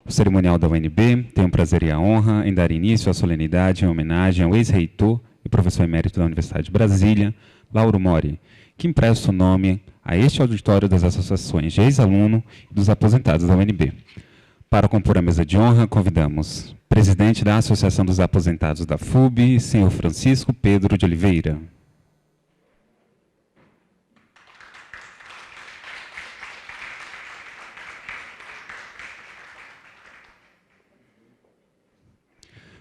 O cerimonial da UNB tem o prazer e a honra em dar início à solenidade em homenagem ao ex-reitor e professor emérito da Universidade de Brasília, Lauro Mori, que empresta o nome a este auditório das associações de ex-aluno e dos aposentados da UNB. Para compor a mesa de honra, convidamos o presidente da Associação dos Aposentados da FUB, senhor Francisco Pedro de Oliveira.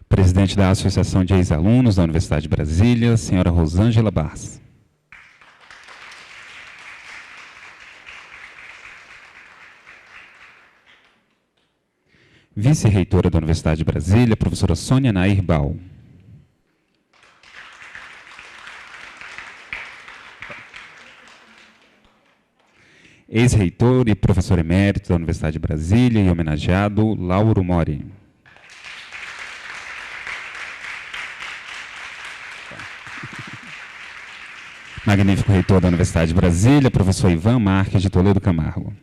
Presidente da Associação de Ex-Alunos da Universidade de Brasília, senhora Rosângela Barros. Vice-reitora da Universidade de Brasília, professora Sônia Nair Bal. Ex-reitor e professor emérito da Universidade de Brasília e homenageado, Lauro Mori. Magnífico reitor da Universidade de Brasília, professor Ivan Marques de Toledo Camargo.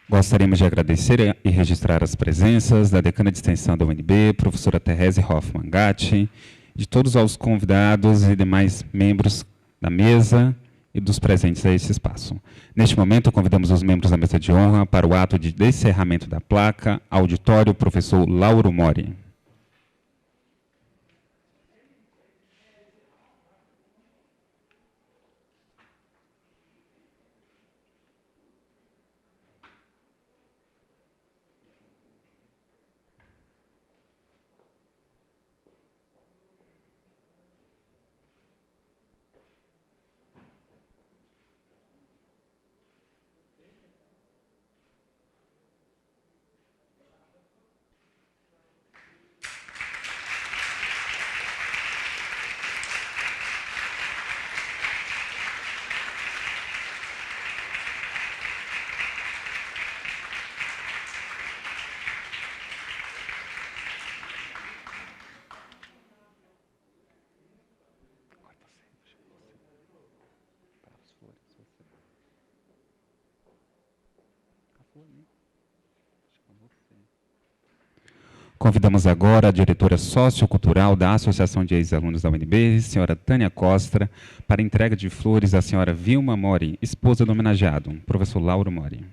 Gostaríamos de agradecer e registrar as presenças da decana de extensão da UNB, professora Therese Hoffmann Gatti, de todos os convidados e demais membros da mesa e dos presentes a esse espaço. Neste momento, convidamos os membros da mesa de honra para o ato de descerramento da placa, auditório, professor Lauro Mori. Convidamos agora a diretora sociocultural da Associação de Ex-Alunos da UNB, senhora Tânia Costa, para a entrega de flores à senhora Vilma Mori, esposa do homenageado, professor Lauro Mori.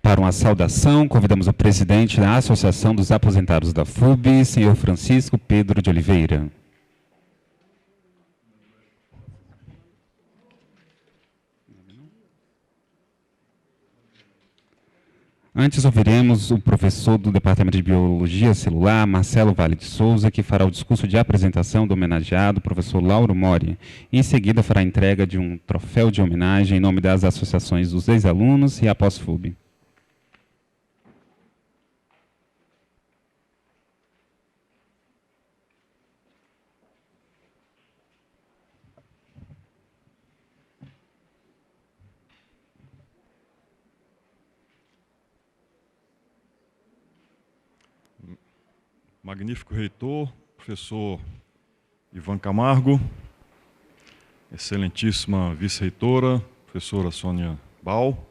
Para uma saudação, convidamos o presidente da Associação dos Aposentados da FUB, senhor Francisco Pedro de Oliveira. Antes ouviremos o professor do Departamento de Biologia Celular, Marcelo Vale de Souza, que fará o discurso de apresentação do homenageado, professor Lauro Mori. Em seguida, fará a entrega de um troféu de homenagem em nome das associações dos ex-alunos e após FUB. Magnífico reitor, professor Ivan Camargo, excelentíssima vice-reitora, professora Sônia Bal,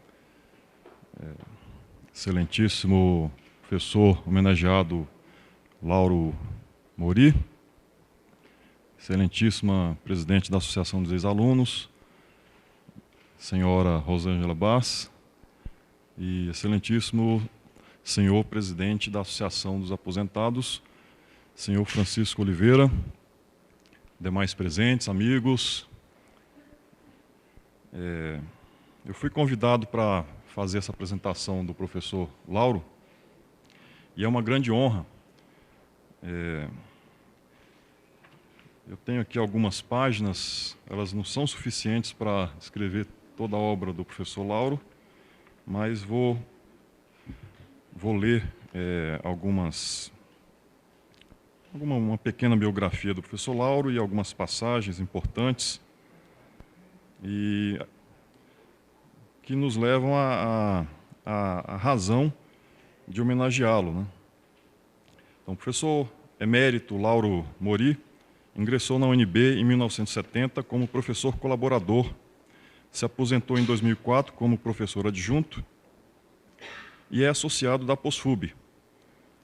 excelentíssimo professor homenageado Lauro Mori, excelentíssima presidente da Associação dos Ex-Alunos, senhora Rosângela Barros, e excelentíssimo senhor presidente da Associação dos Aposentados, senhor Francisco Oliveira, demais presentes, amigos. Eu fui convidado para fazer essa apresentação do professor Lauro e é uma grande honra. Eu tenho aqui algumas páginas, elas não são suficientes para escrever toda a obra do professor Lauro, mas vou ler uma pequena biografia do professor Lauro e algumas passagens importantes e que nos levam à razão de homenageá-lo, né? Então, o professor emérito Lauro Mori ingressou na UNB em 1970 como professor colaborador, se aposentou em 2004 como professor adjunto e é associado da POSFUB.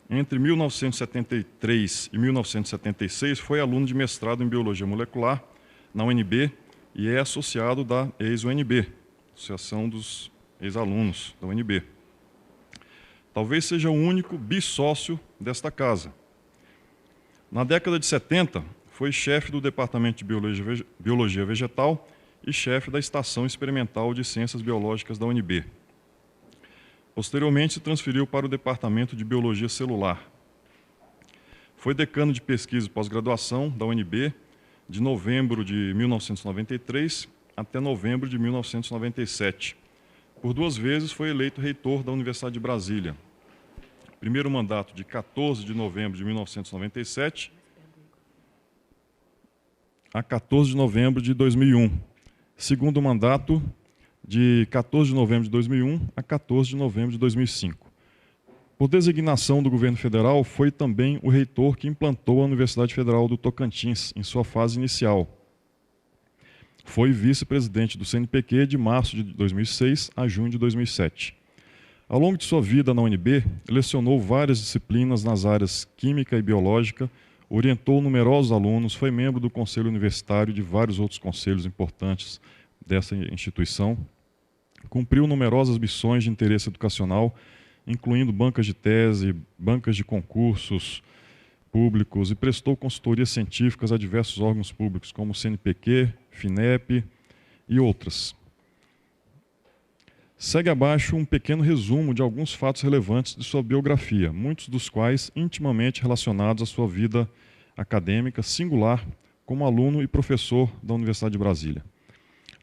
Entre 1973 e 1976 foi aluno de mestrado em Biologia Molecular na UNB e é associado da ex-UNB, Associação dos Ex-Alunos da UNB. Talvez seja o único bissócio desta casa. Na década de 70, foi chefe do Departamento de Biologia Vegetal e chefe da Estação Experimental de Ciências Biológicas da UNB. Posteriormente, se transferiu para o Departamento de Biologia Celular. Foi decano de pesquisa e pós-graduação da UNB de novembro de 1993 até novembro de 1997. Por 2 vezes foi eleito reitor da Universidade de Brasília. Primeiro mandato de 14 de novembro de 1997 a 14 de novembro de 2001. Segundo mandato de 14 de novembro de 2001 a 14 de novembro de 2005. Por designação do governo federal, foi também o reitor que implantou a Universidade Federal do Tocantins em sua fase inicial. Foi vice-presidente do CNPq de março de 2006 a junho de 2007. Ao longo de sua vida na UNB, lecionou várias disciplinas nas áreas química e biológica, orientou numerosos alunos, foi membro do Conselho Universitário e de vários outros conselhos importantes dessa instituição, cumpriu numerosas missões de interesse educacional, incluindo bancas de tese, bancas de concursos públicos e prestou consultorias científicas a diversos órgãos públicos, como o CNPq, FINEP e outras. Segue abaixo um pequeno resumo de alguns fatos relevantes de sua biografia, muitos dos quais intimamente relacionados à sua vida acadêmica singular como aluno e professor da Universidade de Brasília.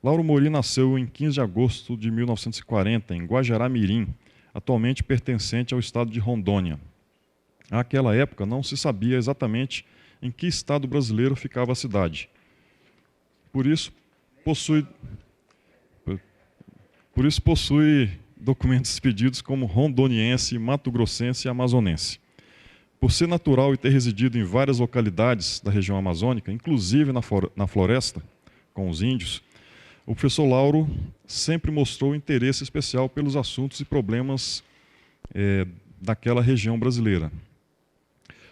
Lauro Mori nasceu em 15 de agosto de 1940, em Guajará-Mirim, atualmente pertencente ao estado de Rondônia. Àquela época não se sabia exatamente em que estado brasileiro ficava a cidade. Por isso possui documentos expedidos como rondoniense, mato-grossense e amazonense. Por ser natural e ter residido em várias localidades da região amazônica, inclusive na floresta, com os índios, o professor Lauro sempre mostrou interesse especial pelos assuntos e problemas daquela região brasileira.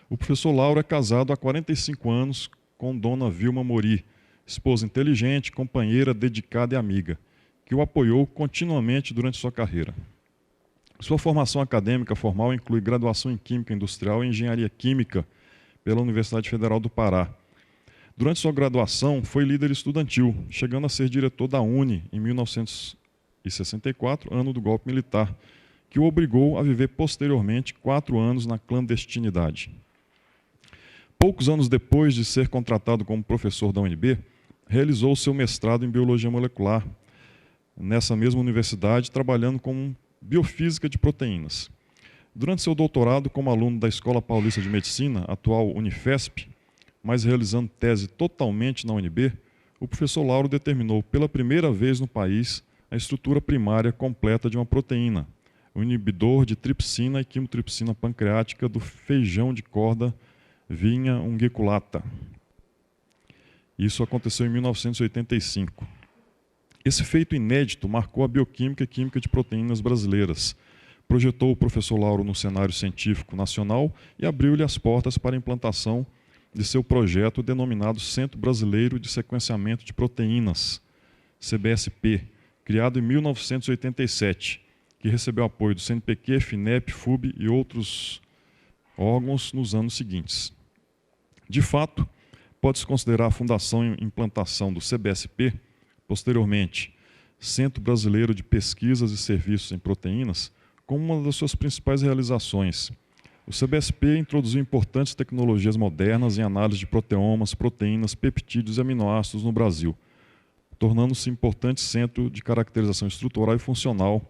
O professor Lauro é casado há 45 anos com dona Vilma Mori, esposa inteligente, companheira, dedicada e amiga, que o apoiou continuamente durante sua carreira. Sua formação acadêmica formal inclui graduação em Química Industrial e Engenharia Química pela Universidade Federal do Pará. Durante sua graduação, foi líder estudantil, chegando a ser diretor da UNE em 1964, ano do golpe militar, que o obrigou a viver posteriormente 4 anos na clandestinidade. Poucos anos depois de ser contratado como professor da UNB, realizou seu mestrado em Biologia Molecular, nessa mesma universidade, trabalhando com biofísica de proteínas. Durante seu doutorado como aluno da Escola Paulista de Medicina, atual Unifesp, mas realizando tese totalmente na UNB, o professor Lauro determinou pela primeira vez no país a estrutura primária completa de uma proteína, o inibidor de tripsina e quimotripsina pancreática do feijão de corda Vinha unguiculata. Isso aconteceu em 1985. Esse feito inédito marcou a bioquímica e química de proteínas brasileiras, projetou o professor Lauro no cenário científico nacional e abriu-lhe as portas para a implantação de seu projeto denominado Centro Brasileiro de Sequenciamento de Proteínas, CBSP, criado em 1987, que recebeu apoio do CNPq, FINEP, FUB e outros órgãos nos anos seguintes. De fato, pode-se considerar a fundação e implantação do CBSP, posteriormente, Centro Brasileiro de Pesquisas e Serviços em Proteínas, como uma das suas principais realizações, O CBSP introduziu importantes tecnologias modernas em análise de proteomas, proteínas, peptídeos e aminoácidos no Brasil, tornando-se importante centro de caracterização estrutural e funcional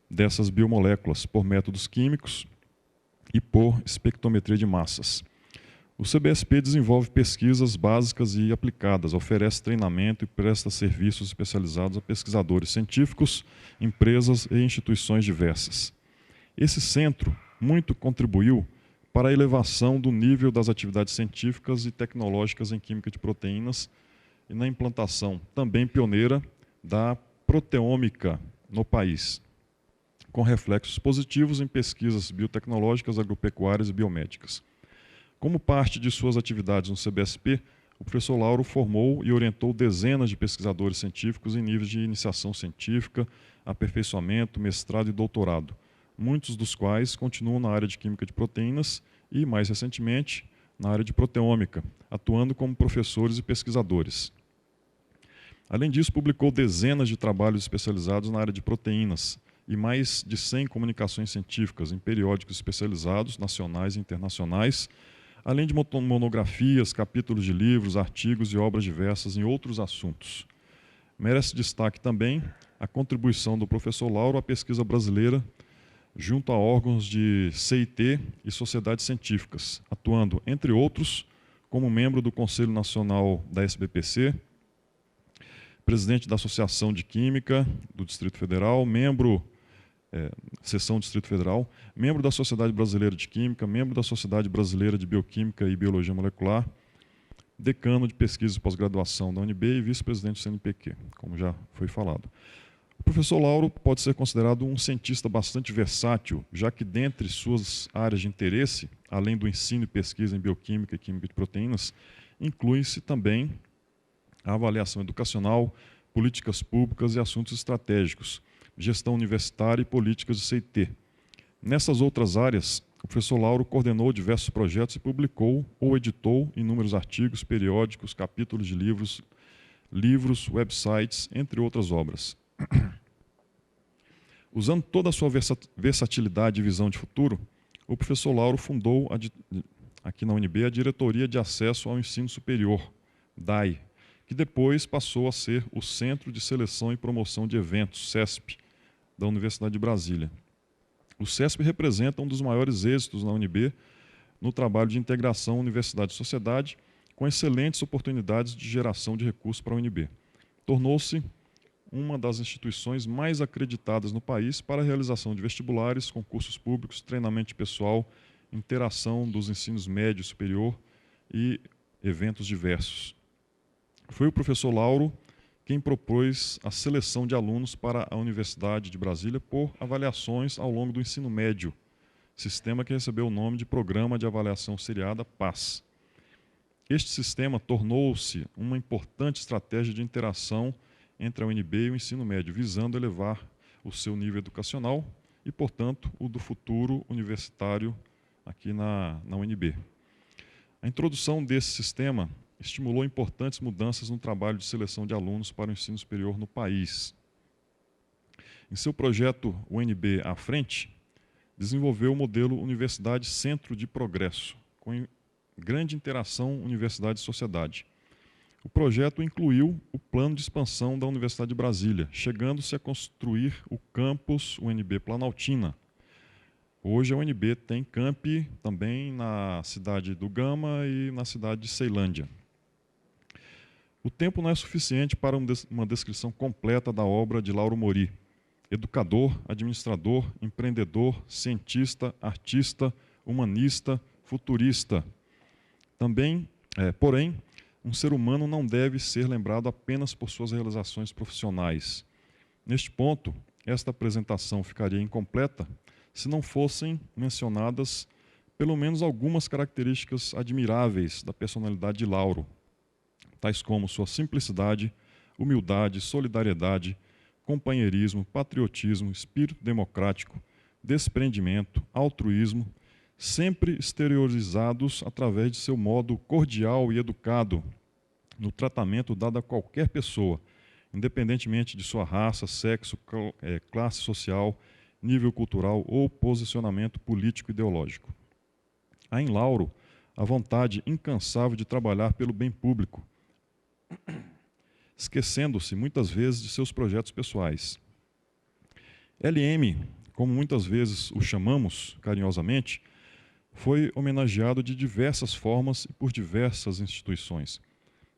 dessas biomoléculas por métodos químicos e por espectrometria de massas. O CBSP desenvolve pesquisas básicas e aplicadas, oferece treinamento e presta serviços especializados a pesquisadores científicos, empresas e instituições diversas. Esse centro muito contribuiu para a elevação do nível das atividades científicas e tecnológicas em química de proteínas e na implantação, também pioneira, da proteômica no país, com reflexos positivos em pesquisas biotecnológicas, agropecuárias e biomédicas. Como parte de suas atividades no CBSP, o professor Lauro formou e orientou dezenas de pesquisadores científicos em níveis de iniciação científica, aperfeiçoamento, mestrado e doutorado, muitos dos quais continuam na área de química de proteínas e, mais recentemente, na área de proteômica, atuando como professores e pesquisadores. Além disso, publicou dezenas de trabalhos especializados na área de proteínas e mais de 100 comunicações científicas em periódicos especializados, nacionais e internacionais, além de monografias, capítulos de livros, artigos e obras diversas em outros assuntos. Merece destaque também a contribuição do professor Lauro à pesquisa brasileira junto a órgãos de CIT e sociedades científicas, atuando, entre outros, como membro do Conselho Nacional da SBPC, presidente da Associação de Química do Distrito Federal, Seção Distrito Federal, membro da Sociedade Brasileira de Química, membro da Sociedade Brasileira de Bioquímica e Biologia Molecular, decano de pesquisa e pós-graduação da UNB e vice-presidente do CNPq, como já foi falado. O professor Lauro pode ser considerado um cientista bastante versátil, já que dentre suas áreas de interesse, além do ensino e pesquisa em bioquímica e química de proteínas, inclui-se também a avaliação educacional, políticas públicas e assuntos estratégicos, gestão universitária e políticas de CIT. Nessas outras áreas, o professor Lauro coordenou diversos projetos e publicou ou editou inúmeros artigos, periódicos, capítulos de livros, websites, entre outras obras. Usando toda a sua versatilidade e visão de futuro, o professor Lauro fundou, aqui na UNB, a Diretoria de Acesso ao Ensino Superior, DAE, que depois passou a ser o Centro de Seleção e Promoção de Eventos, CESP, da Universidade de Brasília. O CESP representa um dos maiores êxitos na UNB no trabalho de integração universidade e sociedade, com excelentes oportunidades de geração de recursos para a UNB. Tornou-se uma das instituições mais acreditadas no país para a realização de vestibulares, concursos públicos, treinamento de pessoal, interação dos ensinos médio e superior e eventos diversos. Foi o professor Lauro quem propôs a seleção de alunos para a Universidade de Brasília por avaliações ao longo do ensino médio, sistema que recebeu o nome de Programa de Avaliação Seriada, PAS. Este sistema tornou-se uma importante estratégia de interação entre a UNB e o ensino médio, visando elevar o seu nível educacional e, portanto, o do futuro universitário aqui na UNB. A introdução desse sistema estimulou importantes mudanças no trabalho de seleção de alunos para o ensino superior no país. Em seu projeto UNB à Frente, desenvolveu o modelo Universidade Centro de Progresso, com grande interação universidade-sociedade. O projeto incluiu o plano de expansão da Universidade de Brasília, chegando-se a construir o campus UNB Planaltina. Hoje a UNB tem campi também na cidade do Gama e na cidade de Ceilândia. O tempo não é suficiente para uma descrição completa da obra de Lauro Mori, educador, administrador, empreendedor, cientista, artista, humanista, futurista. Porém, um ser humano não deve ser lembrado apenas por suas realizações profissionais. Neste ponto, esta apresentação ficaria incompleta se não fossem mencionadas pelo menos algumas características admiráveis da personalidade de Lauro, tais como sua simplicidade, humildade, solidariedade, companheirismo, patriotismo, espírito democrático, desprendimento, altruísmo, sempre exteriorizados através de seu modo cordial e educado no tratamento dado a qualquer pessoa, independentemente de sua raça, sexo, classe social, nível cultural ou posicionamento político ideológico. há em Lauro a vontade incansável de trabalhar pelo bem público, esquecendo-se muitas vezes de seus projetos pessoais. LM, como muitas vezes o chamamos carinhosamente, foi homenageado de diversas formas e por diversas instituições.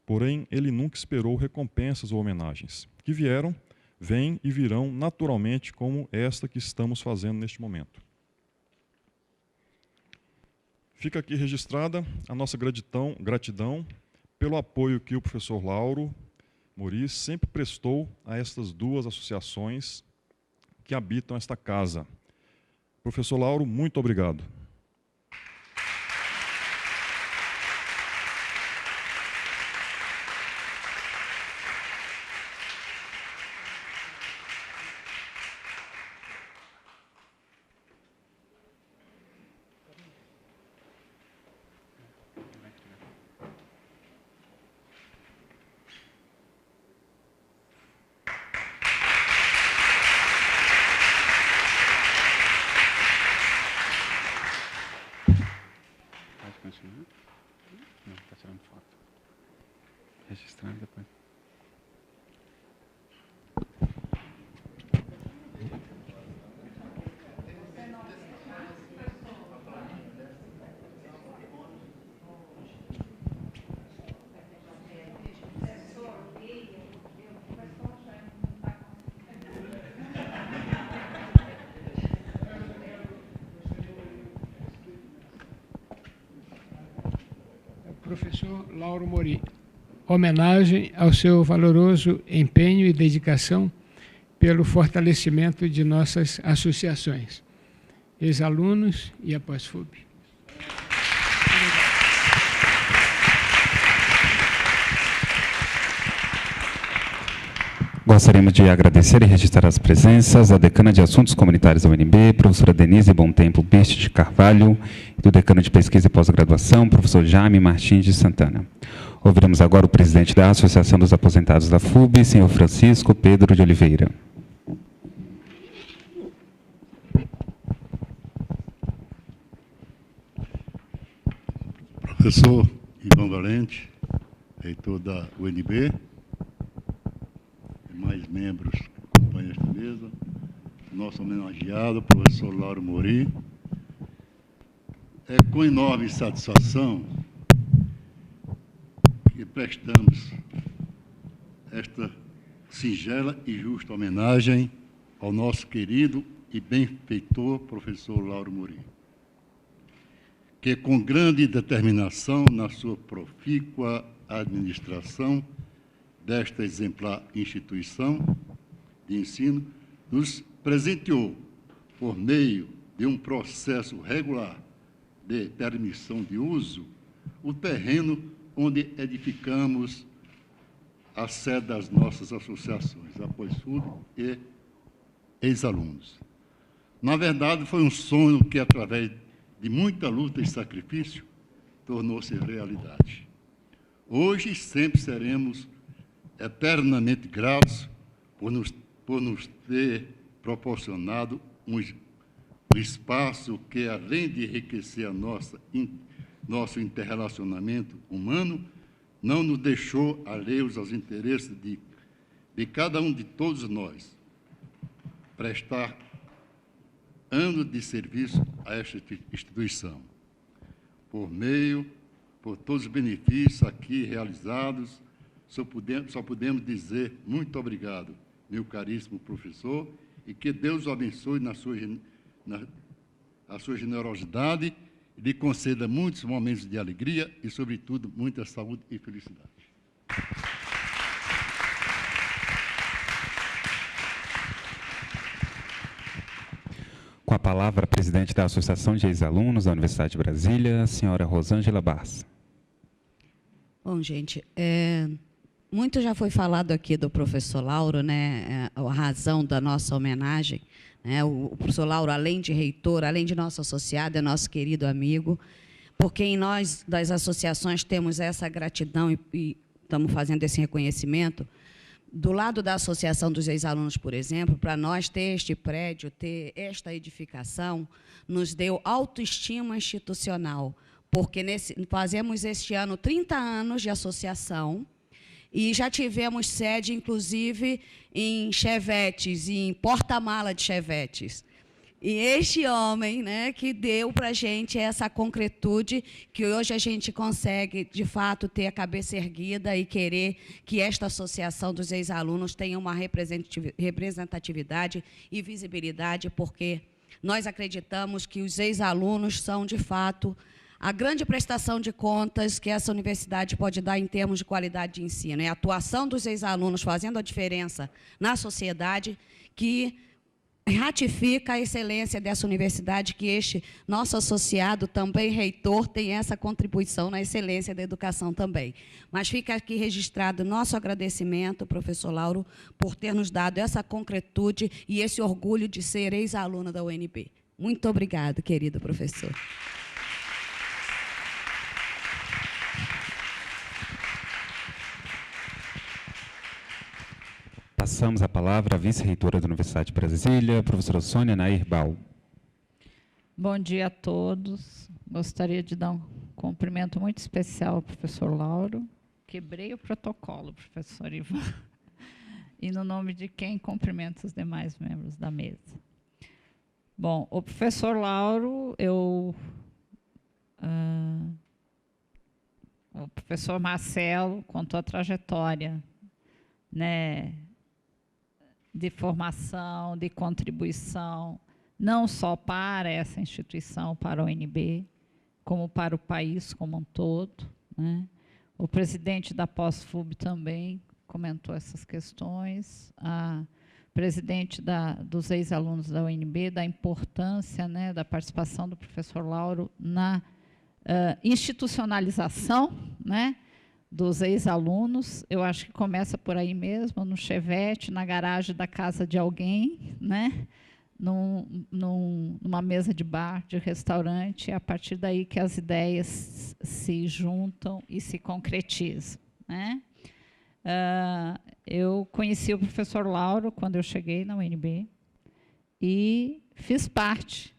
Porém, ele nunca esperou recompensas ou homenagens, que vieram, vêm e virão naturalmente, como esta que estamos fazendo neste momento. Fica aqui registrada a nossa gratidão pelo apoio que o professor Lauro Mori sempre prestou a estas duas associações que habitam esta casa. Professor Lauro, muito obrigado. Continuar? Não, está tirando foto. Registrando depois. Professor Lauro Mori, homenagem ao seu valoroso empenho e dedicação pelo fortalecimento de nossas associações, ex-alunos e a pós-FUB. Gostaríamos de agradecer e registrar as presenças da decana de Assuntos Comunitários da UNB, professora Denise Bom Tempo Biste de Carvalho, e do decano de Pesquisa e Pós-Graduação, professor Jaime Martins de Santana. Ouviremos agora o presidente da Associação dos Aposentados da FUB, senhor Francisco Pedro de Oliveira. Professor Ivan Valente, reitor da UNB, mais membros que acompanham esta mesa, nosso homenageado, professor Lauro Mori. É com enorme satisfação que prestamos esta singela e justa homenagem ao nosso querido e benfeitor professor Lauro Mori, que com grande determinação na sua profícua administração desta exemplar instituição de ensino, nos presenteou, por meio de um processo regular de permissão de uso, o terreno onde edificamos a sede das nossas associações, a Pós-FUB e ex-alunos. Na verdade, foi um sonho que, através de muita luta e sacrifício, tornou-se realidade. Hoje, sempre seremos eternamente gratos por nos ter proporcionado um espaço que, além de enriquecer nosso interrelacionamento humano, não nos deixou alheios aos interesses de cada um de todos nós, prestar anos de serviço a esta instituição, por todos os benefícios aqui realizados. Só podemos dizer muito obrigado, meu caríssimo professor, e que Deus o abençoe a sua generosidade e lhe conceda muitos momentos de alegria e, sobretudo, muita saúde e felicidade. Com a palavra, a presidente da Associação de Ex-Alunos da Universidade de Brasília, a senhora Rosângela Barça. Bom, gente, muito já foi falado aqui do professor Lauro, né, a razão da nossa homenagem. Né, o professor Lauro, além de reitor, além de nosso associado, é nosso querido amigo, porque em nós, das associações, temos essa gratidão e estamos fazendo esse reconhecimento, do lado da Associação dos Ex-Alunos, por exemplo, para nós ter este prédio, ter esta edificação, nos deu autoestima institucional, porque fazemos este ano 30 anos de associação e já tivemos sede, inclusive, em chevetes, em porta-mala de chevetes. E este homem, né, que deu para a gente essa concretude, que hoje a gente consegue, de fato, ter a cabeça erguida e querer que esta associação dos ex-alunos tenha uma representatividade e visibilidade, porque nós acreditamos que os ex-alunos são, de fato, a grande prestação de contas que essa universidade pode dar em termos de qualidade de ensino. É a atuação dos ex-alunos fazendo a diferença na sociedade que ratifica a excelência dessa universidade, que este nosso associado, também reitor, tem essa contribuição na excelência da educação também. Mas fica aqui registrado nosso agradecimento, professor Lauro, por ter nos dado essa concretude e esse orgulho de ser ex-aluno da UNB. Muito obrigado, querido professor. Passamos a palavra à vice-reitora da Universidade de Brasília, professora Sônia Nair Bal. Bom dia a todos. Gostaria de dar um cumprimento muito especial ao professor Lauro. Quebrei o protocolo, professor Ivan. E no nome de quem cumprimento os demais membros da mesa. Bom, o professor Lauro, o professor Marcelo contou a trajetória, né, de formação, de contribuição, não só para essa instituição, para a UNB, como para o país como um todo, né? O presidente da Pós-FUB também comentou essas questões, a presidente dos ex-alunos da UNB, da importância, né, da participação do professor Lauro na institucionalização, né, dos ex-alunos. Eu acho que começa por aí mesmo, no chevette, na garagem da casa de alguém, né? Numa mesa de bar, de restaurante, é a partir daí que as ideias se juntam e se concretizam, né? Eu conheci o professor Lauro quando eu cheguei na UNB e fiz parte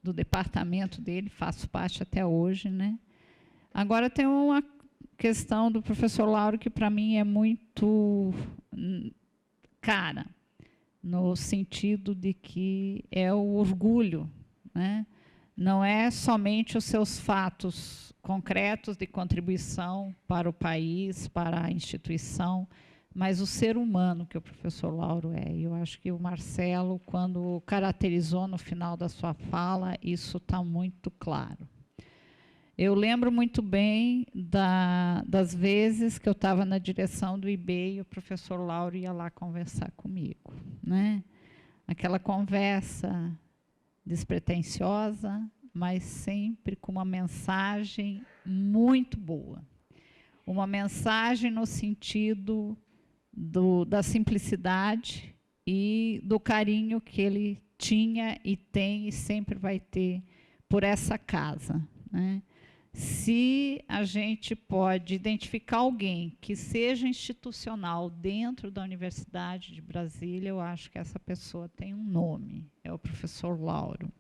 do departamento dele, faço parte até hoje, né? Agora tem uma questão do professor Lauro que para mim é muito cara, no sentido de que é o orgulho, né? Não é somente os seus fatos concretos de contribuição para o país, para a instituição, mas o ser humano que o professor Lauro é. E eu acho que o Marcelo, quando caracterizou no final da sua fala, isso está muito claro. Eu lembro muito bem das vezes que eu estava na direção do IB e o professor Lauro ia lá conversar comigo, né? Aquela conversa despretensiosa, mas sempre com uma mensagem muito boa. Uma mensagem no sentido da simplicidade e do carinho que ele tinha e tem e sempre vai ter por essa casa, né? Se a gente pode identificar alguém que seja institucional dentro da Universidade de Brasília, eu acho que essa pessoa tem um nome, é o professor Lauro.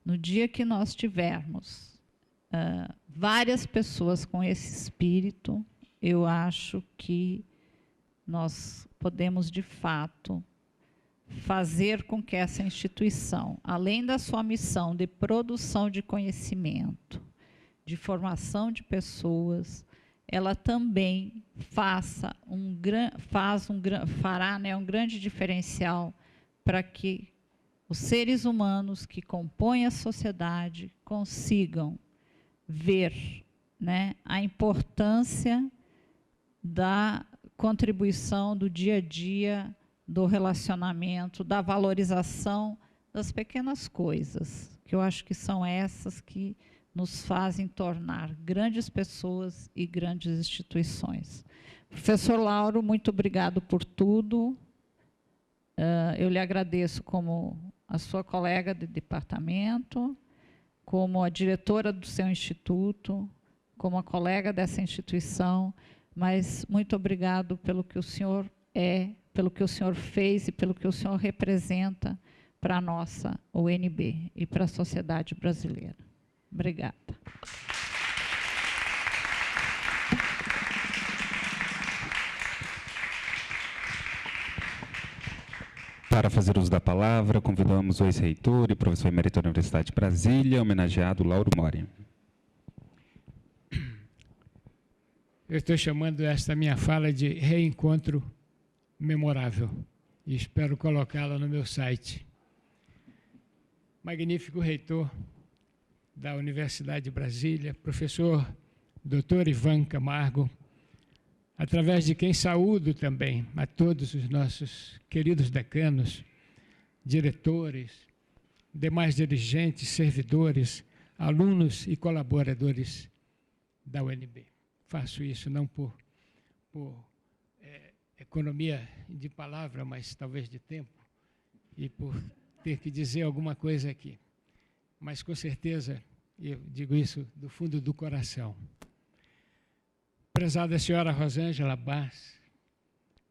No dia que nós tivermos várias pessoas com esse espírito, eu acho que nós podemos, de fato, fazer com que essa instituição, além da sua missão de produção de conhecimento, de formação de pessoas, ela também fará, né, um grande diferencial para que os seres humanos que compõem a sociedade consigam ver, né, a importância da contribuição do dia a dia, do relacionamento, da valorização das pequenas coisas, que eu acho que são essas que nos fazem tornar grandes pessoas e grandes instituições. Professor Lauro, muito obrigado por tudo. Eu lhe agradeço como a sua colega de departamento, como a diretora do seu instituto, como a colega dessa instituição, mas muito obrigado pelo que o senhor é, pelo que o senhor fez e pelo que o senhor representa para a nossa UNB e para a sociedade brasileira. Obrigada. Para fazer uso da palavra, convidamos o ex-reitor e professor emérito da Universidade de Brasília, homenageado Lauro Mori. Eu estou chamando esta minha fala de reencontro memorável e espero colocá-la no meu site. Magnífico reitor da Universidade de Brasília, professor Dr. Ivan Camargo, através de quem saúdo também a todos os nossos queridos decanos, diretores, demais dirigentes, servidores, alunos e colaboradores da UNB. Faço isso não por economia de palavra, mas talvez de tempo, e por ter que dizer alguma coisa aqui. Mas, com certeza, eu digo isso do fundo do coração. Prezada senhora Rosângela Bass,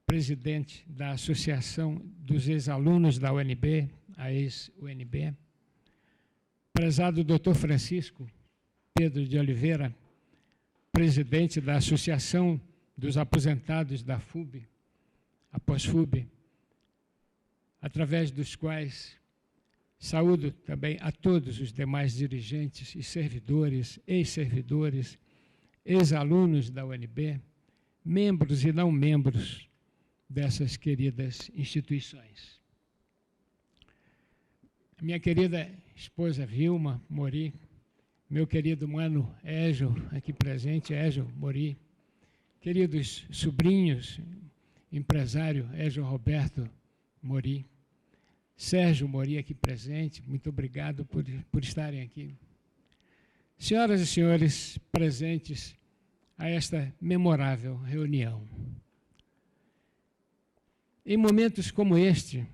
presidente da Associação dos Ex-Alunos da UNB, a ex-UNB, prezado doutor Francisco Pedro de Oliveira, presidente da Associação dos Aposentados da FUB, a Pós-FUB, através dos quais saúdo também a todos os demais dirigentes e servidores, ex-servidores, ex-alunos da UNB, membros e não membros dessas queridas instituições. Minha querida esposa Vilma Mori, meu querido mano Égio, aqui presente, Égio Mori, queridos sobrinhos, empresário Égio Roberto Mori, Sérgio Mori aqui presente, muito obrigado por estarem aqui. Senhoras e senhores presentes a esta memorável reunião. Em momentos como este,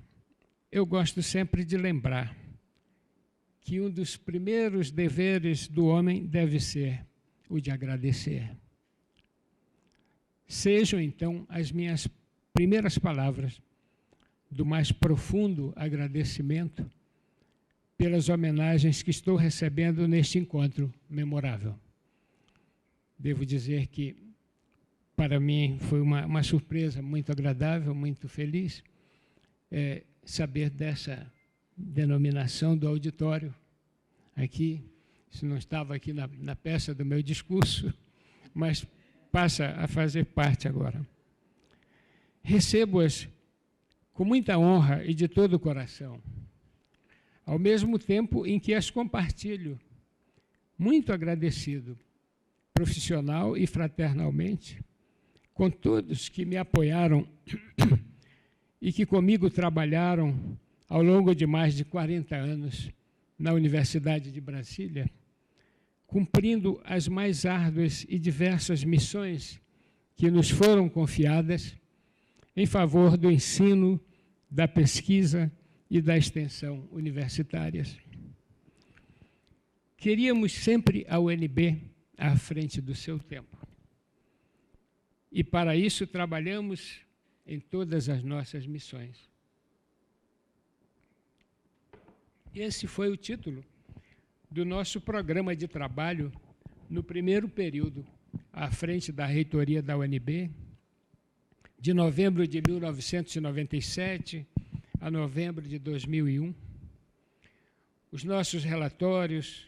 eu gosto sempre de lembrar que um dos primeiros deveres do homem deve ser o de agradecer. Sejam, então, as minhas primeiras palavras do mais profundo agradecimento pelas homenagens que estou recebendo neste encontro memorável. Devo dizer que, para mim, foi uma surpresa muito agradável, muito feliz, saber dessa denominação do auditório aqui. Isso não estava aqui na peça do meu discurso, mas passa a fazer parte agora. Recebo-as com muita honra e de todo o coração, ao mesmo tempo em que as compartilho, muito agradecido, profissional e fraternalmente, com todos que me apoiaram e que comigo trabalharam ao longo de mais de 40 anos na Universidade de Brasília, cumprindo as mais árduas e diversas missões que nos foram confiadas em favor do ensino, da pesquisa e da extensão universitárias. Queríamos sempre a UNB à frente do seu tempo. E para isso trabalhamos em todas as nossas missões. Esse foi o título do nosso programa de trabalho no primeiro período à frente da reitoria da UNB, de novembro de 1997 a novembro de 2001. Os nossos relatórios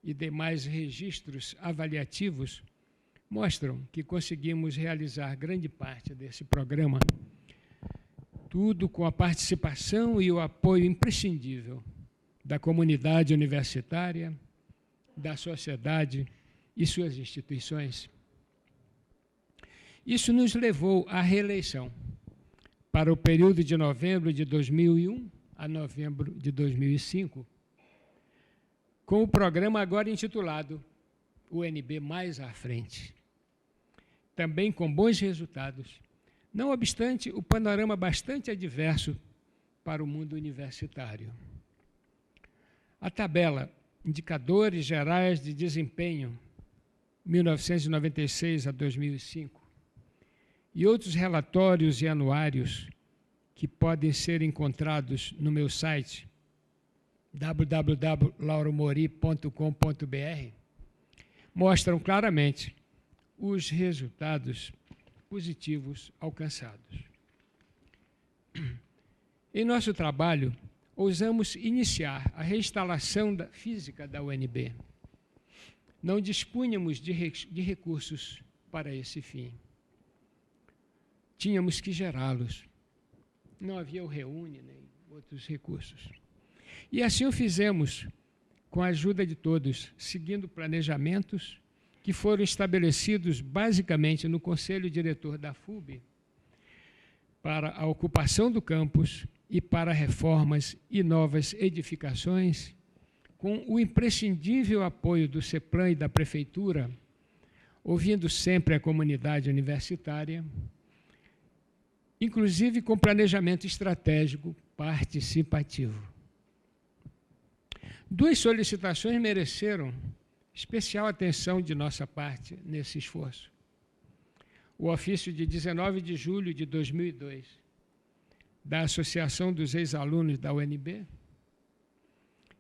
e demais registros avaliativos mostram que conseguimos realizar grande parte desse programa, tudo com a participação e o apoio imprescindível da comunidade universitária, da sociedade e suas instituições. Isso nos levou à reeleição para o período de novembro de 2001 a novembro de 2005, com o programa agora intitulado UNB Mais à Frente. Também com bons resultados, não obstante o panorama bastante adverso para o mundo universitário. A tabela Indicadores Gerais de Desempenho, 1996 a 2005, e outros relatórios e anuários que podem ser encontrados no meu site www.lauromori.com.br mostram claramente os resultados positivos alcançados. Em nosso trabalho, ousamos iniciar a reinstalação física da UNB. Não dispunhamos de recursos para esse fim. Tínhamos que gerá-los. Não havia o Reúne nem outros recursos. E assim o fizemos, com a ajuda de todos, seguindo planejamentos que foram estabelecidos basicamente no Conselho Diretor da FUB para a ocupação do campus e para reformas e novas edificações, com o imprescindível apoio do CEPLAN e da Prefeitura, ouvindo sempre a comunidade universitária, inclusive com planejamento estratégico participativo. Duas solicitações mereceram especial atenção de nossa parte nesse esforço. O ofício de 19 de julho de 2002, da Associação dos Ex-Alunos da UNB,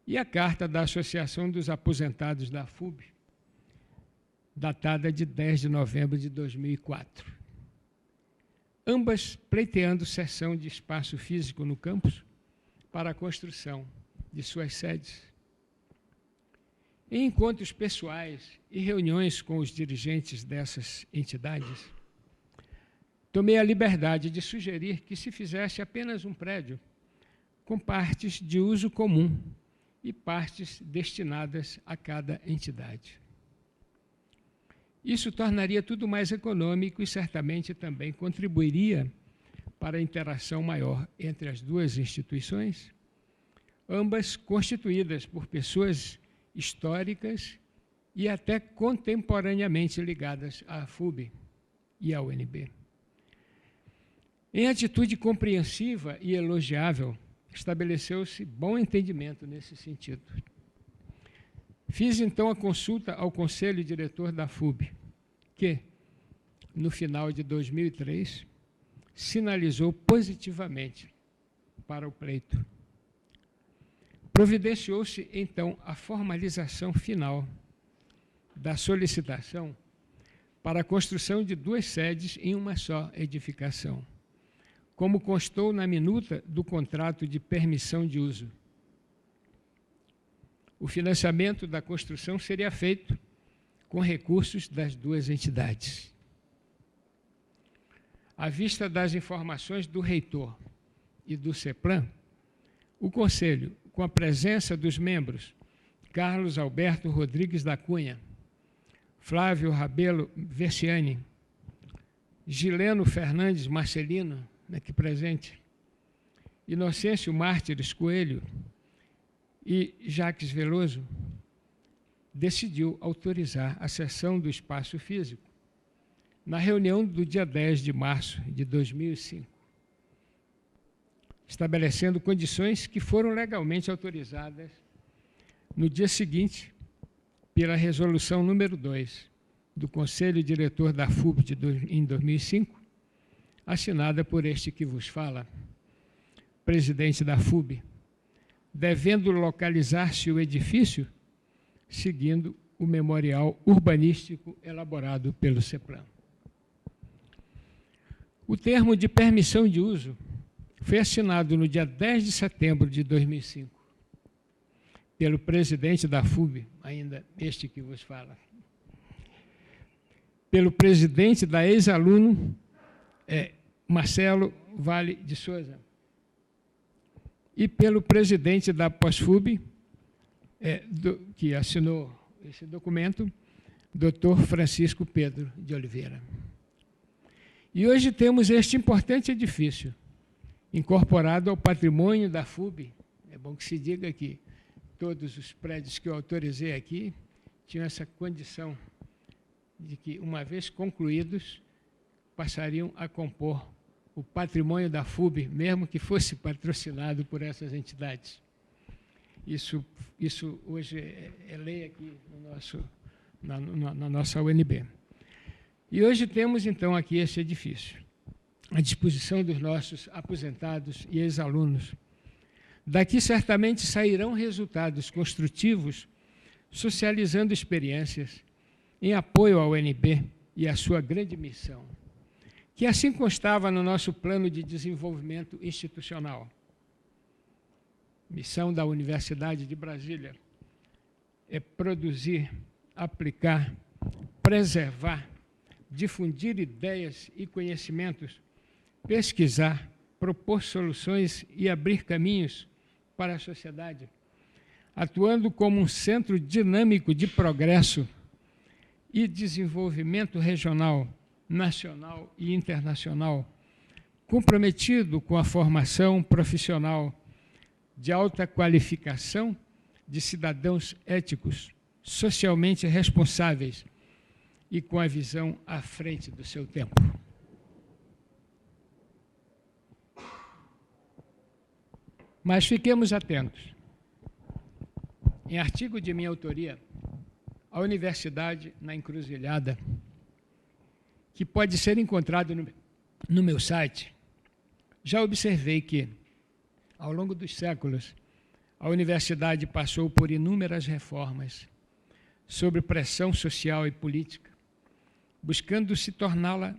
e a carta da Associação dos Aposentados da FUB, datada de 10 de novembro de 2004. Ambas pleiteando cessão de espaço físico no campus para a construção de suas sedes. Em encontros pessoais e reuniões com os dirigentes dessas entidades, tomei a liberdade de sugerir que se fizesse apenas um prédio com partes de uso comum e partes destinadas a cada entidade. Isso tornaria tudo mais econômico e certamente também contribuiria para a interação maior entre as duas instituições, ambas constituídas por pessoas históricas e até contemporaneamente ligadas à FUB e à UNB. Em atitude compreensiva e elogiável, estabeleceu-se bom entendimento nesse sentido. Fiz, então, a consulta ao Conselho Diretor da FUB, que, no final de 2003, sinalizou positivamente para o pleito. Providenciou-se, então, a formalização final da solicitação para a construção de duas sedes em uma só edificação, como constou na minuta do contrato de permissão de uso. O financiamento da construção seria feito com recursos das duas entidades. À vista das informações do reitor e do CEPLAN, o Conselho, com a presença dos membros Carlos Alberto Rodrigues da Cunha, Flávio Rabelo Versiani, Gileno Fernandes Marcelino, aqui presente, Inocêncio Mártires Coelho e Jacques Veloso, decidiu autorizar a cessão do espaço físico na reunião do dia 10 de março de 2005, estabelecendo condições que foram legalmente autorizadas no dia seguinte pela resolução número 2 do Conselho Diretor da FUB em 2005, assinada por este que vos fala, presidente da FUB, devendo localizar-se o edifício seguindo o memorial urbanístico elaborado pelo CEPLAN. O termo de permissão de uso foi assinado no dia 10 de setembro de 2005, pelo presidente da FUB, ainda este que vos fala, pelo presidente da ex-aluno Marcelo Vale de Souza, e pelo presidente da Pós-FUB, que assinou esse documento, Dr. Francisco Pedro de Oliveira. E hoje temos este importante edifício, incorporado ao patrimônio da FUB. É bom que se diga que todos os prédios que eu autorizei aqui tinham essa condição de que, uma vez concluídos, passariam a compor o patrimônio da FUB, mesmo que fosse patrocinado por essas entidades. Isso hoje é lei aqui na nossa UNB. E hoje temos, então, aqui esse edifício. à disposição dos nossos aposentados e ex-alunos. Daqui certamente sairão resultados construtivos, socializando experiências em apoio ao UNB e à sua grande missão, que assim constava no nosso plano de desenvolvimento institucional. Missão da Universidade de Brasília é produzir, aplicar, preservar, difundir ideias e conhecimentos, pesquisar, propor soluções e abrir caminhos para a sociedade, atuando como um centro dinâmico de progresso e desenvolvimento regional, nacional e internacional, comprometido com a formação profissional de alta qualificação de cidadãos éticos, socialmente responsáveis e com a visão à frente do seu tempo. Mas fiquemos atentos. Em artigo de minha autoria, a Universidade na Encruzilhada, que pode ser encontrado no meu site, já observei que, ao longo dos séculos, a universidade passou por inúmeras reformas sob pressão social e política, buscando se torná-la,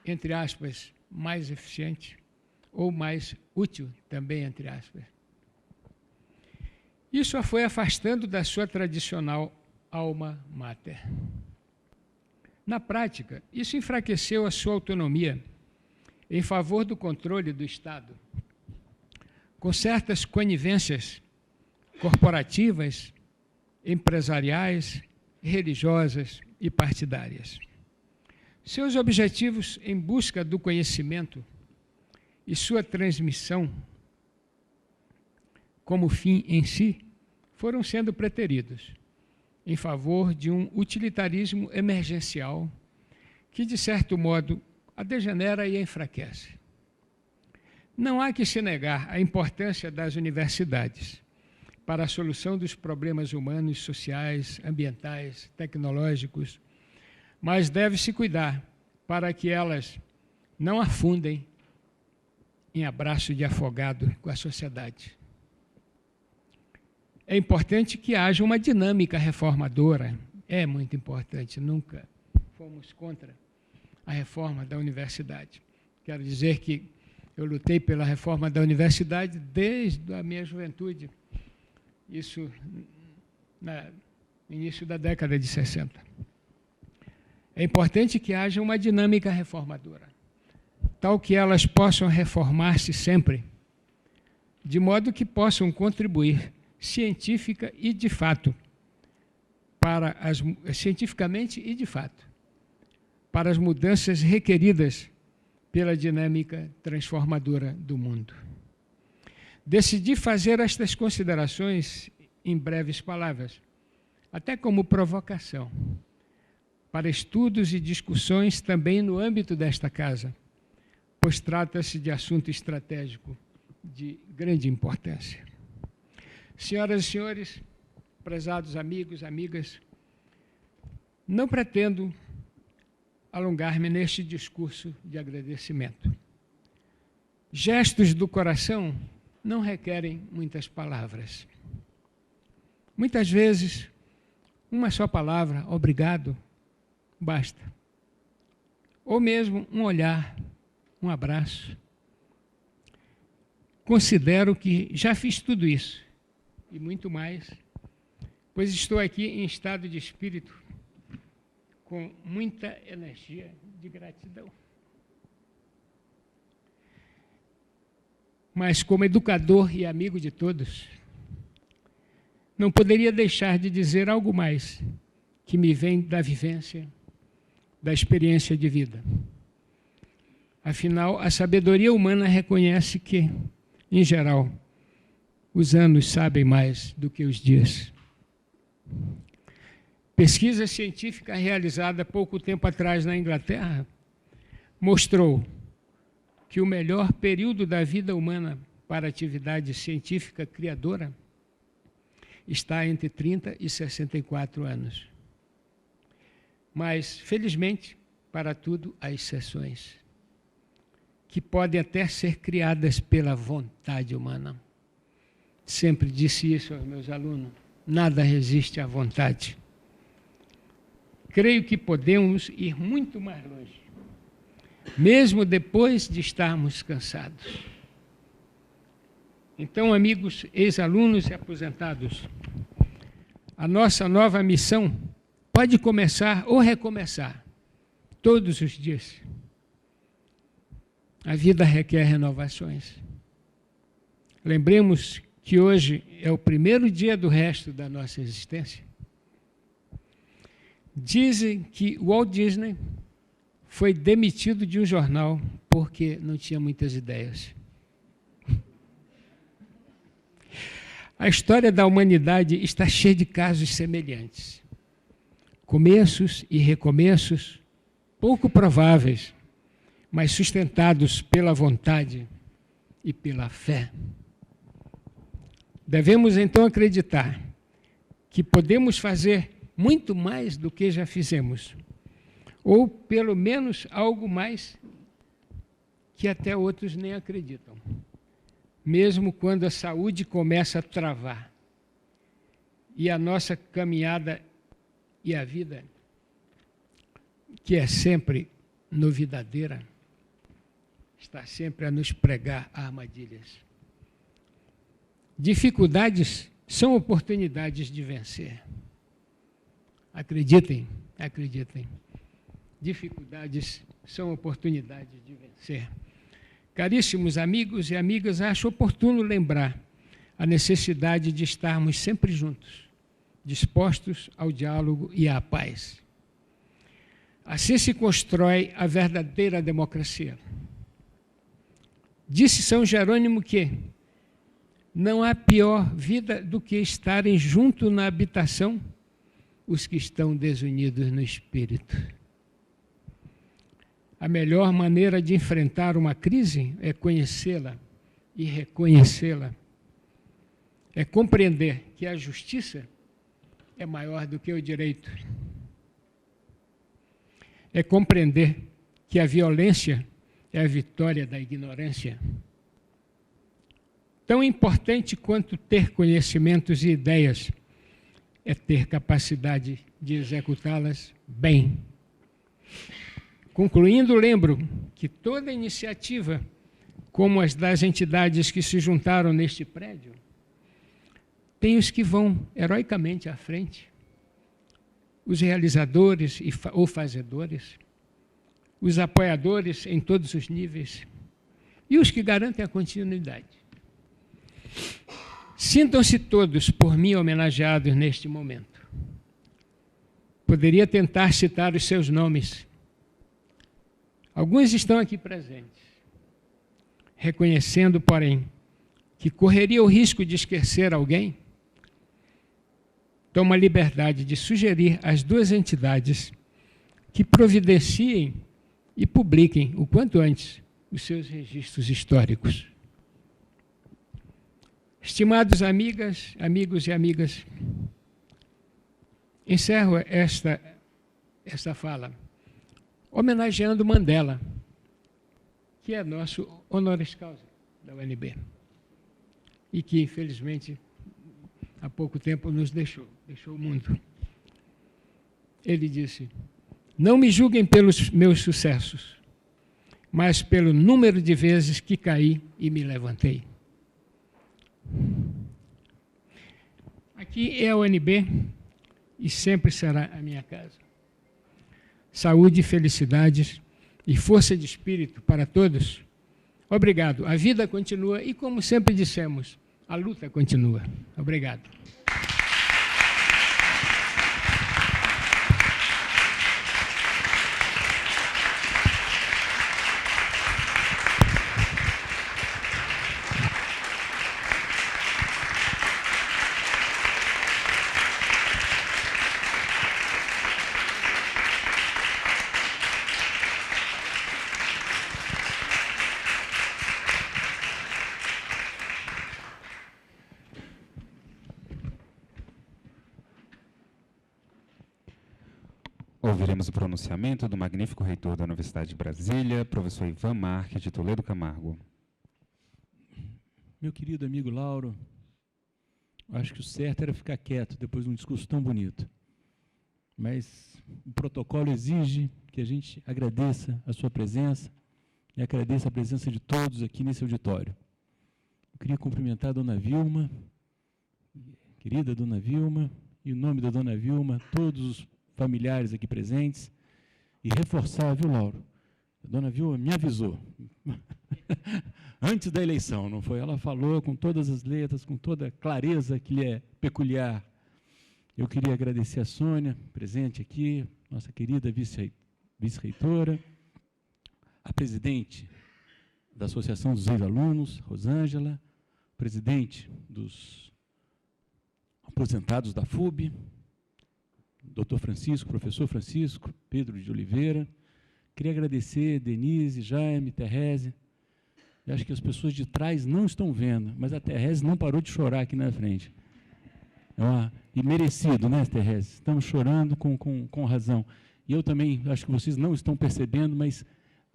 entre aspas, mais eficiente ou mais útil, também, entre aspas. Isso a foi afastando da sua tradicional alma mater. Na prática, isso enfraqueceu a sua autonomia em favor do controle do Estado, com certas conivências corporativas, empresariais, religiosas e partidárias. Seus objetivos em busca do conhecimento e sua transmissão como fim em si foram sendo preteridos em favor de um utilitarismo emergencial que, de certo modo, a degenera e a enfraquece. Não há que se negar a importância das universidades para a solução dos problemas humanos, sociais, ambientais, tecnológicos, mas deve-se cuidar para que elas não afundem em abraço de afogado com a sociedade. É importante que haja uma dinâmica reformadora, é muito importante, nunca fomos contra a reforma da universidade. Quero dizer que eu lutei pela reforma da universidade desde a minha juventude, isso no início da década de 60. É importante que haja uma dinâmica reformadora, tal que elas possam reformar-se sempre, de modo que possam contribuir científica e de fato cientificamente e de fato para as mudanças requeridas pela dinâmica transformadora do mundo. Decidi fazer estas considerações em breves palavras, até como provocação, para estudos e discussões também no âmbito desta casa, pois trata-se de assunto estratégico de grande importância. Senhoras e senhores, prezados amigos, amigas, não pretendo alongar-me neste discurso de agradecimento. Gestos do coração não requerem muitas palavras. Muitas vezes, uma só palavra, obrigado, basta. Ou mesmo um olhar, um abraço. Considero que já fiz tudo isso e muito mais, pois estou aqui em estado de espírito com muita energia de gratidão. Mas como educador e amigo de todos, não poderia deixar de dizer algo mais que me vem da vivência, da experiência de vida. Afinal, a sabedoria humana reconhece que, em geral, os anos sabem mais do que os dias. Pesquisa científica realizada pouco tempo atrás na Inglaterra mostrou que o melhor período da vida humana para atividade científica criadora está entre 30 e 64 anos. Mas, felizmente, para tudo há exceções. que podem até ser criadas pela vontade humana. Sempre disse isso aos meus alunos. Nada resiste à vontade. Creio que podemos ir muito mais longe, mesmo depois de estarmos cansados. Então, amigos, ex-alunos e aposentados, a nossa nova missão pode começar ou recomeçar todos os dias. A vida requer renovações. Lembremos que hoje é o primeiro dia do resto da nossa existência. Dizem que Walt Disney foi demitido de um jornal porque não tinha muitas ideias. A história da humanidade está cheia de casos semelhantes. Começos e recomeços pouco prováveis, mas sustentados pela vontade e pela fé. Devemos então acreditar que podemos fazer muito mais do que já fizemos, ou pelo menos algo mais que até outros nem acreditam, mesmo quando a saúde começa a travar e a nossa caminhada e a vida, que é sempre novidadeira, está sempre a nos pregar armadilhas. Dificuldades são oportunidades de vencer. Acreditem, acreditem. Dificuldades são oportunidades de vencer. Caríssimos amigos e amigas, acho oportuno lembrar a necessidade de estarmos sempre juntos, dispostos ao diálogo e à paz. Assim se constrói a verdadeira democracia. Disse São Jerônimo que não há pior vida do que estarem junto na habitação os que estão desunidos no espírito. A melhor maneira de enfrentar uma crise é conhecê-la e reconhecê-la. É compreender que a justiça é maior do que o direito. É compreender que a violência é a vitória da ignorância. Tão importante quanto ter conhecimentos e ideias é ter capacidade de executá-las bem. Concluindo, lembro que toda iniciativa, como as das entidades que se juntaram neste prédio, tem os que vão heroicamente à frente, os realizadores ou fazedores, os apoiadores em todos os níveis e os que garantem a continuidade. Sintam-se todos por mim homenageados neste momento. Poderia tentar citar os seus nomes. Alguns estão aqui presentes, reconhecendo, porém, que correria o risco de esquecer alguém. Tomo a liberdade de sugerir às duas entidades que providenciem e publiquem, o quanto antes, os seus registros históricos. Estimados amigas, amigos e amigas, encerro esta fala homenageando Mandela, que é nosso honoris causa da UNB e que, infelizmente, há pouco tempo nos deixou o mundo. Ele disse: não me julguem pelos meus sucessos, mas pelo número de vezes que caí e me levantei. Aqui é a UNB e sempre será a minha casa. Saúde, felicidades e força de espírito para todos. Obrigado. A vida continua e, como sempre dissemos, a luta continua. Obrigado. Ouviremos o pronunciamento do magnífico reitor da Universidade de Brasília, professor Ivan Marques, de Toledo Camargo. Meu querido amigo Lauro, acho que o certo era ficar quieto depois de um discurso tão bonito. Mas o protocolo exige que a gente agradeça a sua presença e agradeça a presença de todos aqui nesse auditório. Eu queria cumprimentar a dona Vilma, querida dona Vilma, e em nome da dona Vilma, todos os familiares aqui presentes, e reforçar, viu, Lauro? A dona Vilma me avisou, antes da eleição, não foi? Ela falou com todas as letras, com toda a clareza que lhe é peculiar. Eu queria agradecer a Sônia, presente aqui, nossa querida vice-reitora, a presidente da Associação dos Ex-Alunos, Rosângela, presidente dos aposentados da FUB, doutor Francisco, professor Francisco, Pedro de Oliveira. Queria agradecer Denise, Jaime, Terese. Eu acho que as pessoas de trás não estão vendo, mas a Terese não parou de chorar aqui na frente. E merecido, né, Terese? Estamos chorando com razão. E eu também, acho que vocês não estão percebendo, mas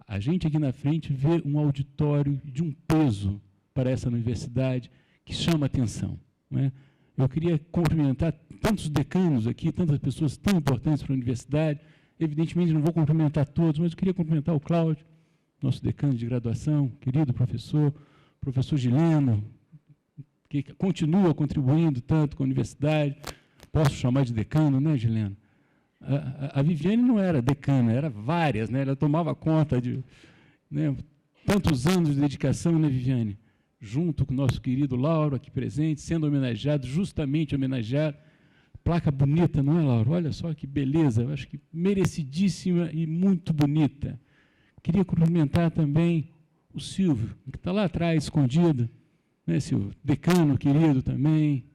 a gente aqui na frente vê um auditório de um peso para essa universidade que chama atenção, né? Eu queria cumprimentar tantos decanos aqui, tantas pessoas tão importantes para a universidade. Evidentemente, não vou cumprimentar todos, mas eu queria cumprimentar o Cláudio, nosso decano de graduação, querido professor Gileno, que continua contribuindo tanto com a universidade. Posso chamar de decano, né, Gileno? A Viviane não era decana, era várias, né? Ela tomava conta de, né, tantos anos de dedicação, né, Viviane? Junto com o nosso querido Lauro, aqui presente, sendo homenageado, justamente homenageado. Placa bonita, não é, Lauro? Olha só que beleza, eu acho que merecidíssima e muito bonita. Queria cumprimentar também o Silvio, que está lá atrás, escondido, né, Silvio? Decano querido também,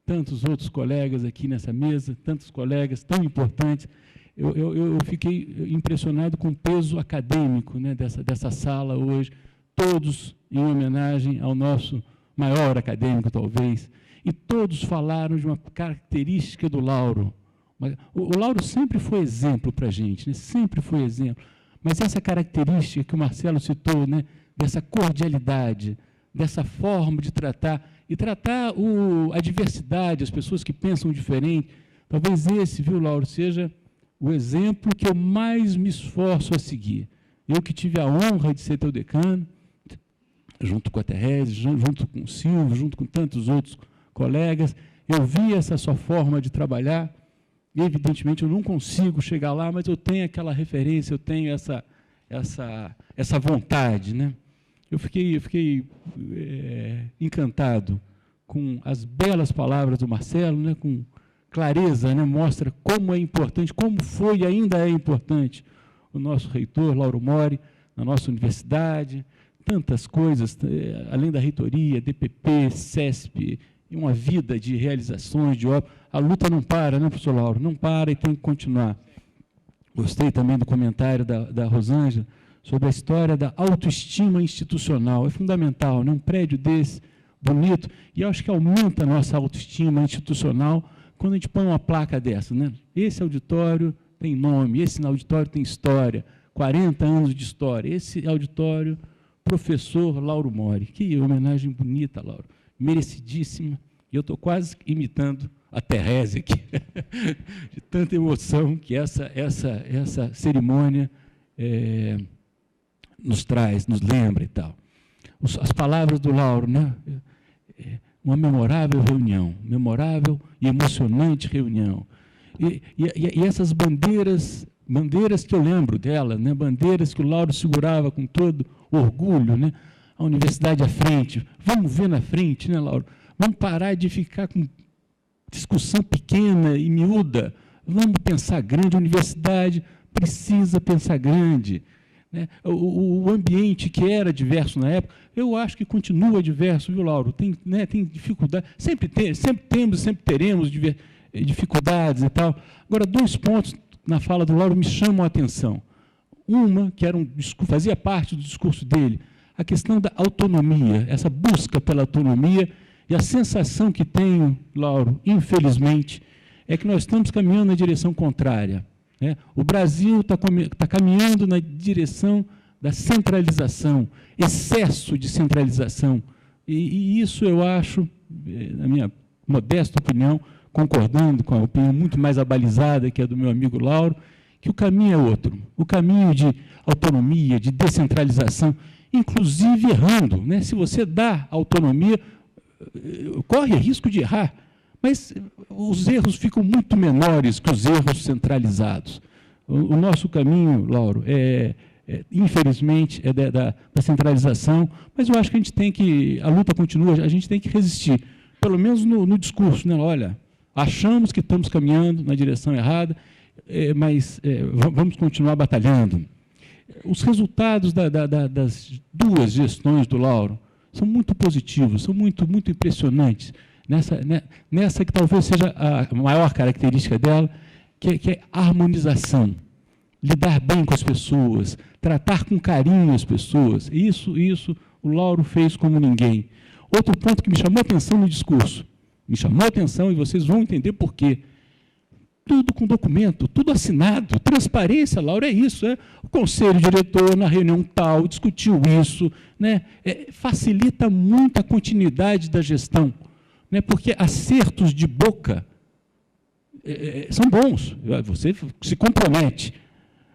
tantos outros colegas aqui nessa mesa, tantos colegas tão importantes. Eu fiquei impressionado com o peso acadêmico, né, dessa sala hoje, todos em homenagem ao nosso maior acadêmico, talvez, e todos falaram de uma característica do Lauro. O Lauro sempre foi exemplo para a gente, né? Sempre foi exemplo, mas essa característica que o Marcelo citou, né, dessa cordialidade, dessa forma de tratar, e tratar a diversidade, as pessoas que pensam diferente, talvez esse, viu, Lauro, seja o exemplo que eu mais me esforço a seguir. Eu que tive a honra de ser teu decano, junto com a Terese, junto com o Silvio, junto com tantos outros colegas, eu vi essa sua forma de trabalhar, e evidentemente eu não consigo chegar lá, mas eu tenho aquela referência, eu tenho essa vontade, né? Eu fiquei encantado com as belas palavras do Marcelo, né, com clareza, né, mostra como é importante, como foi e ainda é importante o nosso reitor, Lauro Mori, na nossa universidade, tantas coisas, além da reitoria, DPP, CESP, e uma vida de realizações, de obras. A luta não para, né, professor Lauro? Não para e tem que continuar. Gostei também do comentário da Rosângela sobre a história da autoestima institucional. É fundamental, né? Um prédio desse, bonito, e eu acho que aumenta a nossa autoestima institucional quando a gente põe uma placa dessa, né? Esse auditório tem nome, esse auditório tem história, 40 anos de história. Esse auditório, professor Lauro Mori. Que homenagem bonita, Lauro. Merecidíssima. E eu estou quase imitando a Terese aqui, de tanta emoção que essa cerimônia nos traz, nos lembra e tal. As palavras do Lauro, né? Uma memorável reunião, memorável e emocionante reunião. E essas bandeiras que eu lembro dela, né? Bandeiras que o Lauro segurava com todo orgulho, né? A universidade à frente, vamos ver na frente, né, Lauro? Vamos parar de ficar com discussão pequena e miúda, vamos pensar grande, a universidade precisa pensar grande, né? O ambiente que era diverso na época, eu acho que continua diverso, viu, Lauro? Tem dificuldade, sempre temos, sempre teremos dificuldades e tal. Agora, 2 pontos na fala do Lauro me chamam a atenção. Uma, que fazia parte do discurso dele, a questão da autonomia, essa busca pela autonomia, e a sensação que tenho, Lauro, infelizmente, é que nós estamos caminhando na direção contrária. né? O Brasil está caminhando na direção da centralização, excesso de centralização. E isso eu acho, na minha modesta opinião, concordando com a opinião muito mais abalizada que a do meu amigo Lauro, que o caminho é outro. O caminho de autonomia, de descentralização, inclusive errando, né? Se você dá autonomia, corre risco de errar, mas os erros ficam muito menores que os erros centralizados. O nosso caminho, Lauro, infelizmente, é da centralização, mas eu acho que a luta continua, a gente tem que resistir, pelo menos no discurso, né? Olha, achamos que estamos caminhando na direção errada, mas vamos continuar batalhando. Os resultados das duas gestões do Lauro são muito positivos, são muito impressionantes, nessa que talvez seja a maior característica dela, que é a harmonização, lidar bem com as pessoas, tratar com carinho as pessoas. Isso o Lauro fez como ninguém. Outro ponto que me chamou a atenção no discurso, me chamou a atenção, e vocês vão entender por quê. Tudo com documento, tudo assinado. Transparência, Laura, é isso. O conselho diretor, na reunião tal, discutiu isso. Né? Facilita muito a continuidade da gestão. Né? Porque acertos de boca são bons. Você se compromete.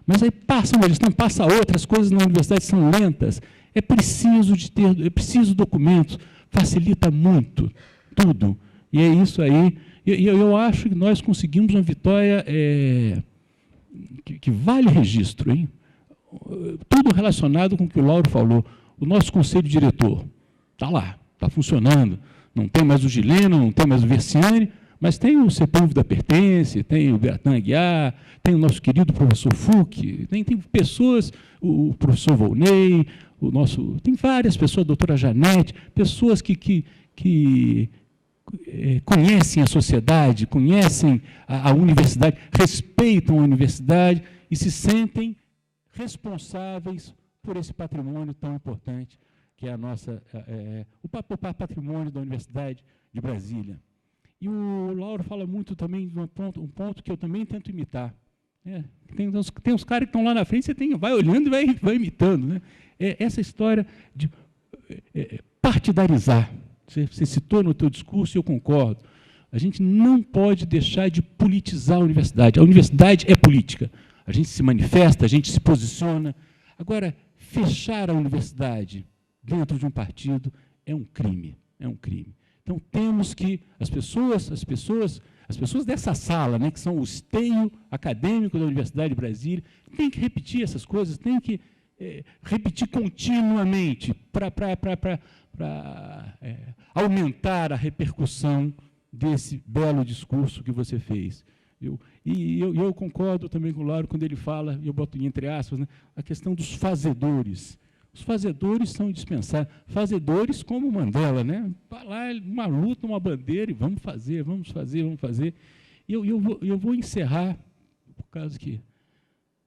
Mas aí passa uma gestão, passa outra, as coisas na universidade são lentas. É preciso documentos. Facilita muito tudo. E é isso aí. Eu acho que nós conseguimos uma vitória que vale registro, hein? Tudo relacionado com o que o Lauro falou. O nosso conselho diretor está lá, está funcionando. Não tem mais o Gileno, não tem mais o Versiani, mas tem o Sepúlveda Pertence, tem o Bertan Aguiar, tem o nosso querido professor Fuch, tem pessoas, o professor Volney, tem várias pessoas, a doutora Janete, pessoas que conhecem a sociedade, conhecem a universidade, respeitam a universidade e se sentem responsáveis por esse patrimônio tão importante que é o patrimônio da Universidade de Brasília. E o Lauro fala muito também de um ponto que eu também tento imitar. Tem uns caras que estão lá na frente, você vai olhando e vai imitando. Né? Essa história de partidarizar. Você citou no teu discurso e eu concordo. A gente não pode deixar de politizar a universidade. A universidade é política. A gente se manifesta, a gente se posiciona. Agora, fechar a universidade dentro de um partido é um crime. É um crime. Então, temos que as pessoas dessa sala, né, que são o esteio acadêmico da Universidade de Brasília, têm que repetir essas coisas, têm que repetir continuamente para aumentar a repercussão desse belo discurso que você fez. Eu concordo também com o Lauro quando ele fala, e eu boto entre aspas, né, a questão dos fazedores. Os fazedores são indispensáveis. Fazedores como Mandela, né? Vai lá, uma luta, uma bandeira, e vamos fazer. E eu vou encerrar, por causa que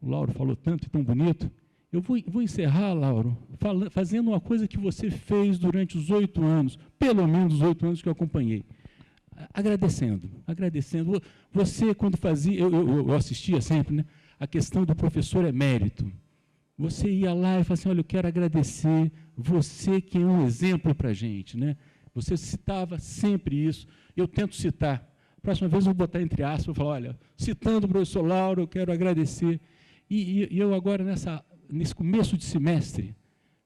o Lauro falou tanto e tão bonito, eu vou encerrar, Lauro, fazendo uma coisa que você fez durante os 8 anos, pelo menos os 8 anos que eu acompanhei. Agradecendo. Você, quando fazia, eu assistia sempre, né, a questão do professor emérito. Você ia lá e falava assim, olha, eu quero agradecer você que é um exemplo para a gente. Né? Você citava sempre isso. Eu tento citar. Próxima vez eu vou botar entre aspas, vou falar, olha, citando o professor Lauro, eu quero agradecer. E eu agora, nesse começo de semestre,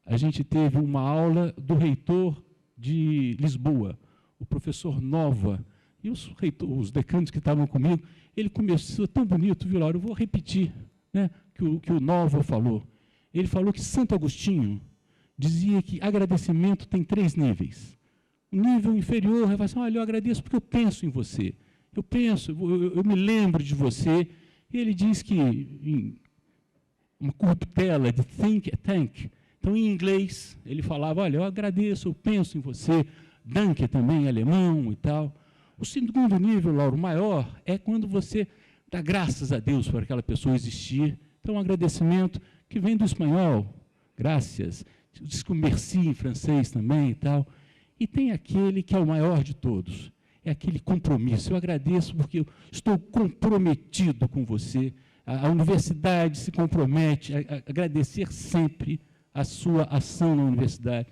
a gente teve uma aula do reitor de Lisboa, o professor Nova, e os decanos que estavam comigo, ele começou tão bonito, viu, Lauro? Eu vou repetir, né, que o Nova falou. Ele falou que Santo Agostinho dizia que agradecimento tem 3 níveis. O nível inferior é assim, olha, eu agradeço porque eu penso em você. Eu me lembro de você. E ele diz que, em uma corruptela de think and tank, então, em inglês, ele falava, olha, eu agradeço, eu penso em você. Danke também, alemão e tal. O segundo nível, Lauro, maior, é quando você dá graças a Deus por aquela pessoa existir. Então, um agradecimento que vem do espanhol, graças, diz que o merci em francês também e tal. E tem aquele que é o maior de todos, é aquele compromisso. Eu agradeço porque eu estou comprometido com você A universidade se compromete a agradecer sempre a sua ação na universidade.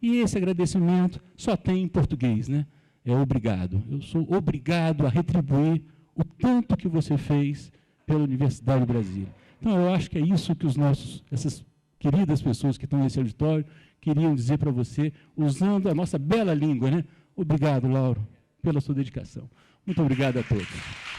E esse agradecimento só tem em português, né? É obrigado. Eu sou obrigado a retribuir o tanto que você fez pela Universidade de Brasília. Então, eu acho que é isso que essas queridas pessoas que estão nesse auditório queriam dizer para você, usando a nossa bela língua, né? Obrigado, Lauro, pela sua dedicação. Muito obrigado a todos.